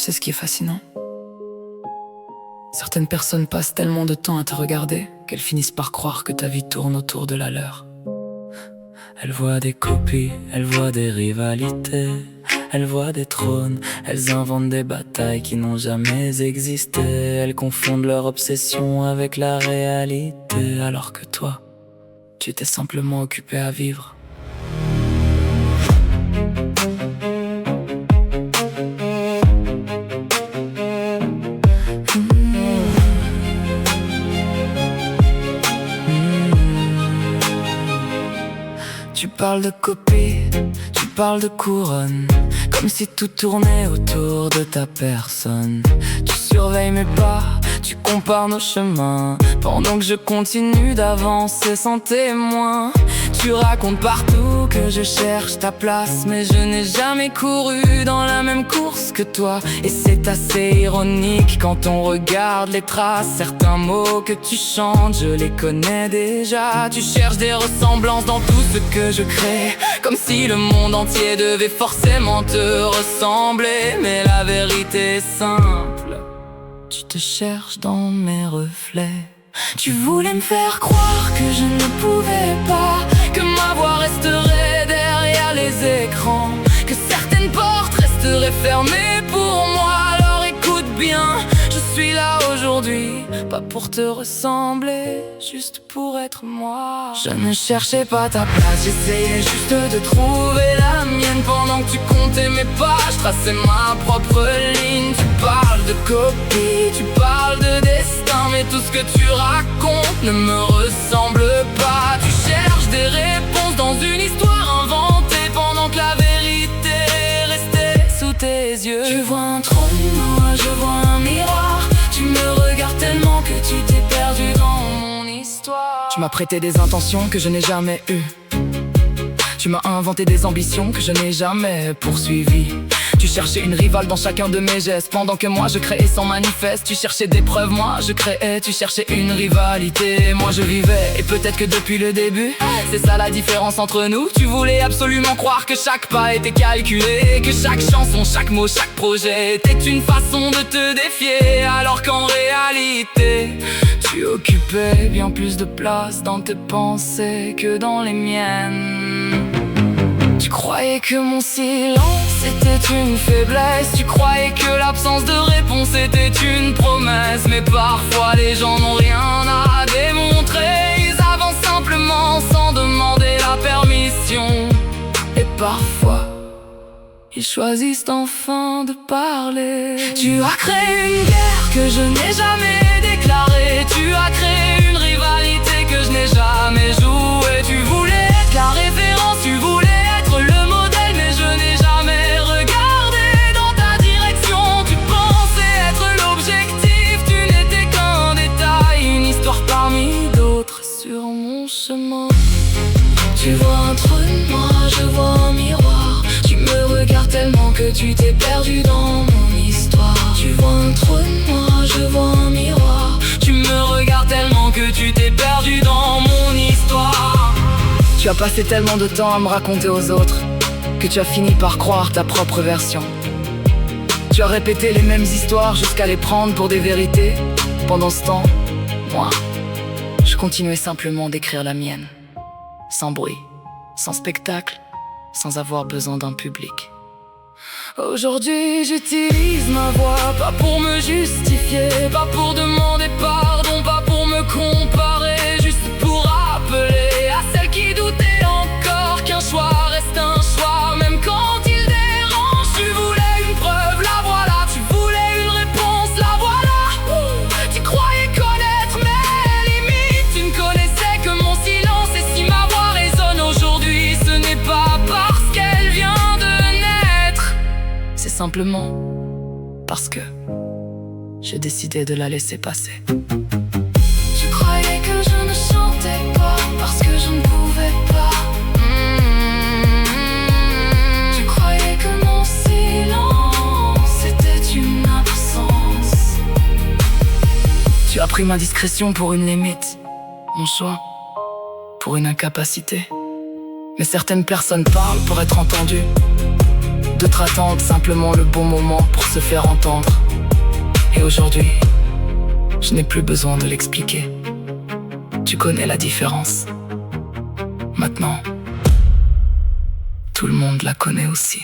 sais ce qui est fascinant? Certaines personnes passent tellement de temps à te regarder qu'elles finissent par croire que ta vie tourne autour de la leur. Elles voient des copies, elles voient des rivalités, elles voient des trônes, elles inventent des batailles qui n'ont jamais existé. Elles confondent leur obsession avec la réalité, alors que toi, tu t'es simplement occupé à vivre. Tu parles de copies, tu parles de couronne, comme si tout tournait autour de ta personne. Tu surveilles mes pas, tu compares nos chemins, pendant que je continue d'avancer sans témoin. Tu racontes partout que je cherche ta place, mais je n'ai jamais couru dans la même course que toi. Et c'est assez ironique quand on regarde les traces. Certains mots que tu chantes, je les connais déjà. Tu cherches des ressemblances dans tout ce que je crée, comme si le monde entier devait forcément te ressembler. Mais la vérité est simple, tu te cherches dans mes reflets. Tu voulais me faire croire que je ne pouvais pas, que ma voix resterait derrière les écrans, que certaines portes resteraient fermées pour moi. Alors écoute bien, je suis là aujourd'hui, pas pour te ressembler, juste pour être moi. Je ne cherchais pas ta place, j'essayais juste de trouver la mienne. Pendant que tu comptais mes pas, je traçais ma propre ligne. Tu parles de copie, tu parles de destin, mais tout ce que tu racontes ne me ressemble pas. Tu cherches des réponses dans une histoire inventée, pendant que la vérité restait sous tes yeux. Tu vois un trône, moi je vois un miroir. Tu me regardes tellement que tu t'es perdu dans mon histoire. Tu m'as prêté des intentions que je n'ai jamais eues. Tu m'as inventé des ambitions que je n'ai jamais poursuivies. Tu cherchais une rivale dans chacun de mes gestes, pendant que moi je créais sans manifeste. Tu cherchais des preuves, moi je créais. Tu cherchais une rivalité, moi je vivais. Et peut-être que depuis le début, c'est ça la différence entre nous. Tu voulais absolument croire que chaque pas était calculé, que chaque chanson, chaque mot, chaque projet était une façon de te défier. Alors qu'en réalité, tu occupais bien plus de place dans tes pensées que dans les miennes. Tu croyais que mon silence était une faiblesse. Tu croyais que l'absence de réponse était une promesse. Mais parfois les gens n'ont rien à démontrer. Ils avancent simplement sans demander la permission. Et parfois ils choisissent enfin de parler. Tu as créé une guerre que je n'ai jamais déclarée. Tu as créé une rivalité que je n'ai jamais jouée. Tu voulais être la référence, tu voulais être le modèle, mais je n'ai jamais regardé dans ta direction. Tu pensais être l'objectif, tu n'étais qu'un détail, une histoire parmi d'autres sur mon chemin. Tu vois un trône, moi je vois un miroir. Tu me regardes tellement que tu t'es perdu dans mon histoire. Tu vois un trône, moi je vois un miroir. Tu me regardes tellement que tu t'es perdu dans mon histoire. Tu as passé tellement de temps à me raconter aux autres que tu as fini par croire ta propre version. Tu as répété les mêmes histoires jusqu'à les prendre pour des vérités. Pendant ce temps, moi, je continuais simplement d'écrire la mienne. Sans bruit, sans spectacle, sans avoir besoin d'un public. Aujourd'hui j'utilise ma voix, pas pour me justifier, pas pour demander pardon, pas pour me comparer, juste pour rappeler à celles qui doutaient encore qu'un choix reste un choix, même quand il dérange. Tu voulais une preuve, la voilà. Tu voulais une réponse, la voilà. Tu croyais connaître mes limites, tu ne connaissais que mon silence. Et si ma voix résonne aujourd'hui, ce n'est pas parce qu'elle vient de naître, c'est simplement parce que j'ai décidé de la laisser passer. Tu croyais que je ne chantais pas parce que je ne pouvais pas. Tu croyais que mon silence était une absence. Tu as pris ma discrétion pour une limite, mon choix pour une incapacité. Mais certaines personnes parlent pour être entendues, D'autres attendent simplement le bon moment pour se faire entendre. Et aujourd'hui, je n'ai plus besoin de l'expliquer. Tu connais la différence. Maintenant, tout le monde la connaît aussi.